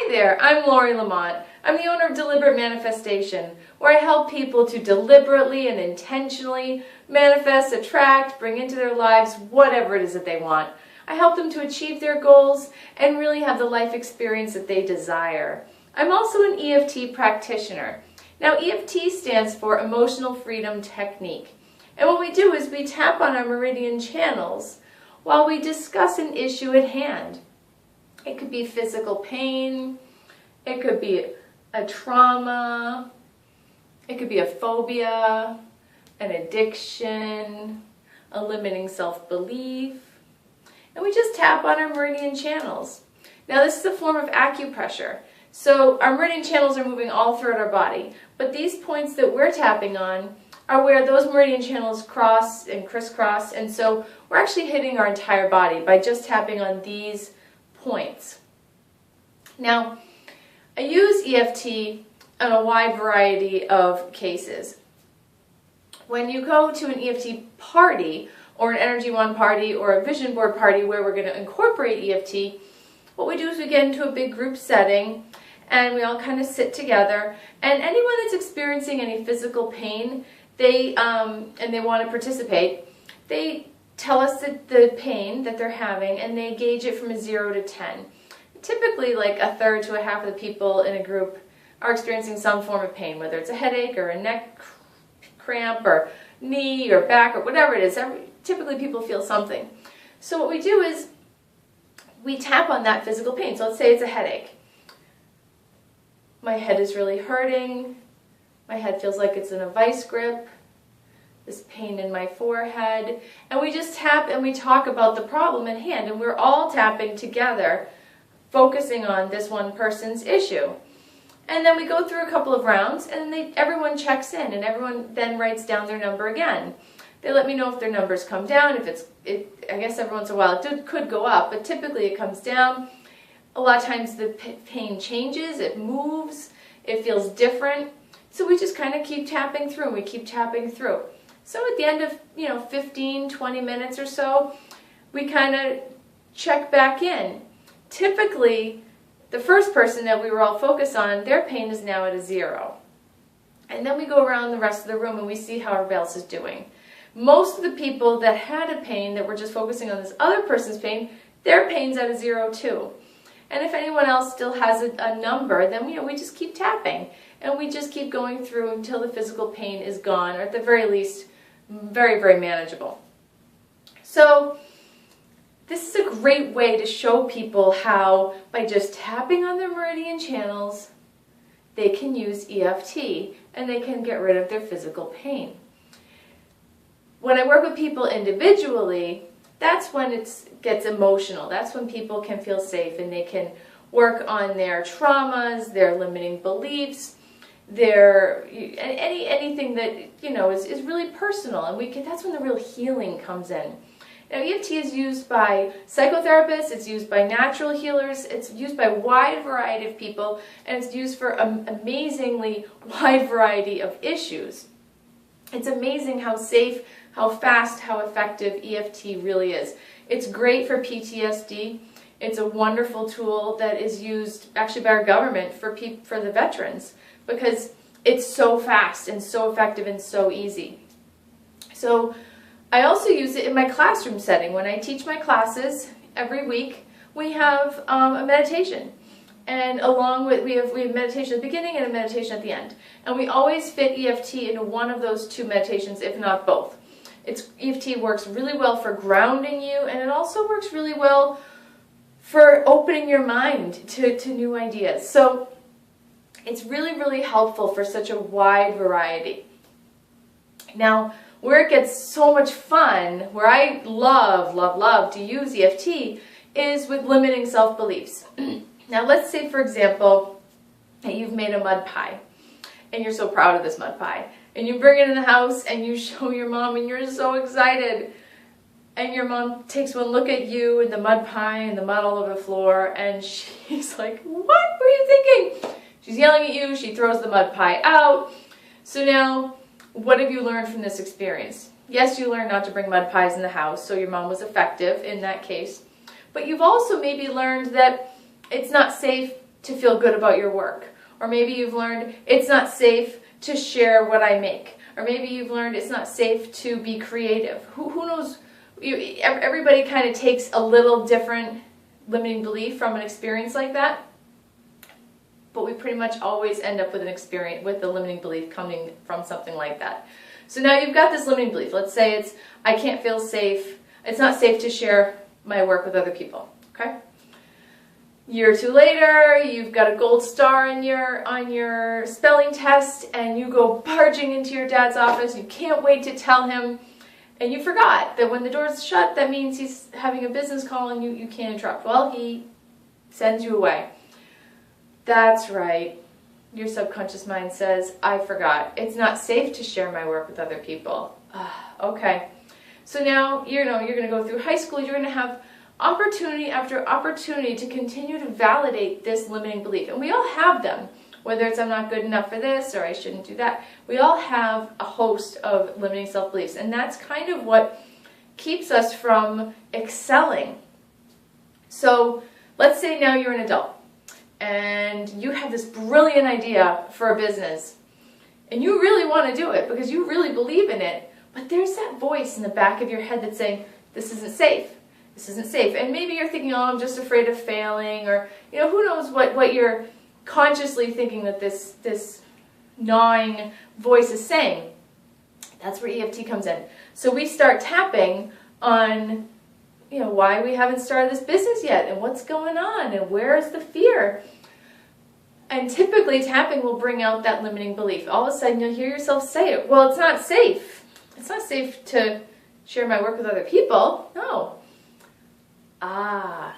Hi there, I'm Lori Lamont. I'm the owner of Deliberate Manifestation, where I help people to deliberately and intentionally manifest, attract, bring into their lives whatever it is that they want. I help them to achieve their goals and really have the life experience that they desire. I'm also an EFT practitioner. Now, EFT stands for Emotional Freedom Technique. And what we do is we tap on our meridian channels while we discuss an issue at hand. It could be physical pain, it could be a trauma, it could be a phobia, an addiction, a limiting self-belief, and we just tap on our meridian channels. Now this is a form of acupressure. So our meridian channels are moving all throughout our body, but these points that we're tapping on are where those meridian channels cross and crisscross, and so we're actually hitting our entire body by just tapping on these points. Now, I use EFT in a wide variety of cases. When you go to an EFT party, or an Energy One party, or a vision board party where we're going to incorporate EFT, what we do is we get into a big group setting, and we all kind of sit together, and anyone that's experiencing any physical pain, and they want to participate, they tell us the pain that they're having, and they gauge it from a 0 to 10. Typically, like a third to a half of the people in a group are experiencing some form of pain, whether it's a headache or a neck cramp or knee or back or whatever it is. Typically, people feel something. So what we do is we tap on that physical pain. So let's say it's a headache. My head is really hurting. My head feels like it's in a vice grip. This pain in my forehead, and we just tap and we talk about the problem at hand, and we're all tapping together, focusing on this one person's issue. And then we go through a couple of rounds, and everyone checks in, and everyone then writes down their number again. They let me know if their numbers come down. I guess every once in a while it could go up, but typically it comes down. A lot of times the pain changes, it moves, it feels different. So we just kind of keep tapping through, and we keep tapping through. So at the end of 15, 20 minutes or so, we kind of check back in. Typically, the first person that we were all focused on, their pain is now at a 0. And then we go around the rest of the room and we see how everybody else is doing. Most of the people that had a pain that were just focusing on this other person's pain, their pain's at a 0 too. And if anyone else still has a number, then we just keep tapping. And we just keep going through until the physical pain is gone, or at the very least, very, very manageable. So this is a great way to show people how, by just tapping on their meridian channels, they can use EFT and they can get rid of their physical pain. When I work with people individually, that's when it gets emotional. That's when people can feel safe and they can work on their traumas, their limiting beliefs, anything that is really personal, and that's when the real healing comes in. Now, EFT is used by psychotherapists, it's used by natural healers, it's used by a wide variety of people, and it's used for an amazingly wide variety of issues. It's amazing how safe, how fast, how effective EFT really is. It's great for PTSD. It's a wonderful tool that is used actually by our government for the veterans, because it's so fast and so effective and so easy. So I also use it in my classroom setting. When I teach my classes every week, we have a meditation. And along with, we have meditation at the beginning and a meditation at the end. And we always fit EFT into one of those two meditations, if not both. EFT works really well for grounding you, and it also works really well for opening your mind to new ideas. So it's really, really helpful for such a wide variety. Now, where it gets so much fun, where I love, love, love to use EFT, is with limiting self-beliefs. Now, let's say, for example, that you've made a mud pie, and you're so proud of this mud pie, and you bring it in the house, and you show your mom, and you're so excited, and your mom takes one look at you and the mud pie and the mud all over the floor, and she's like, "What were you thinking?" She's yelling at you, she throws the mud pie out. So now, what have you learned from this experience? Yes, you learned not to bring mud pies in the house, so your mom was effective in that case. But you've also maybe learned that it's not safe to feel good about your work. Or maybe you've learned it's not safe to share what I make. Or maybe you've learned it's not safe to be creative. Who knows? Everybody kind of takes a little different limiting belief from an experience like that. But we pretty much always end up with an experience, with the limiting belief coming from something like that. So now you've got this limiting belief. Let's say it's, I can't feel safe. It's not safe to share my work with other people. Okay? Year or two later, you've got a gold star on your spelling test, and you go barging into your dad's office. You can't wait to tell him, and you forgot that when the door's shut, that means he's having a business call and you can't interrupt. Well, he sends you away. That's right. Your subconscious mind says, I forgot. It's not safe to share my work with other people. Okay. So now, you're going to go through high school. You're going to have opportunity after opportunity to continue to validate this limiting belief. And we all have them. Whether it's I'm not good enough for this or I shouldn't do that. We all have a host of limiting self-beliefs. And that's kind of what keeps us from excelling. So let's say now you're an adult. And you have this brilliant idea for a business, and you really want to do it because you really believe in it, but there's that voice in the back of your head that's saying, this isn't safe, this isn't safe. And maybe you're thinking, oh, I'm just afraid of failing, or who knows what you're consciously thinking that this gnawing voice is saying. That's where EFT comes in. So we start tapping on why we haven't started this business yet, and what's going on, and where is the fear. And typically tapping will bring out that limiting belief. All of a sudden you'll hear yourself say it. Well, it's not safe. It's not safe to share my work with other people. No.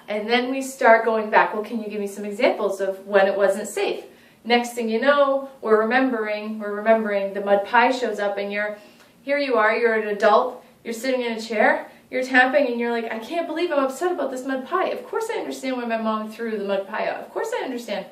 And then we start going back. Well, can you give me some examples of when it wasn't safe? Next thing you know, we're remembering the mud pie shows up, and here you are, you're an adult, you're sitting in a chair, you're tapping, and you're like, I can't believe I'm upset about this mud pie. Of course I understand why my mom threw the mud pie out. Of course I understand.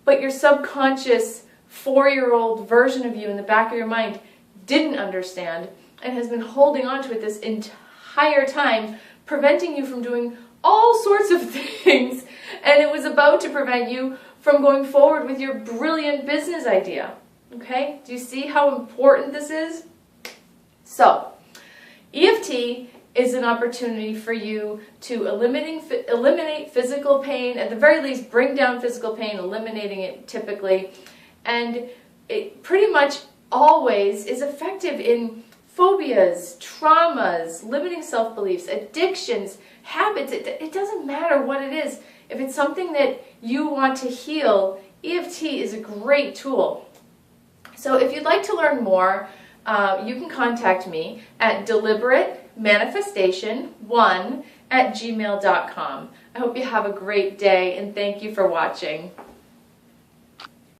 But your subconscious 4-year-old version of you in the back of your mind didn't understand and has been holding on to it this entire time, preventing you from doing all sorts of things. And it was about to prevent you from going forward with your brilliant business idea. Okay? Do you see how important this is? So, EFT is an opportunity for you to eliminate physical pain, at the very least bring down physical pain, eliminating it typically, and it pretty much always is effective in phobias, traumas, limiting self-beliefs, addictions, habits. It doesn't matter what it is. If it's something that you want to heal, EFT is a great tool. So if you'd like to learn more, you can contact me at deliberatemanifestation1@gmail.com. I hope you have a great day, and thank you for watching.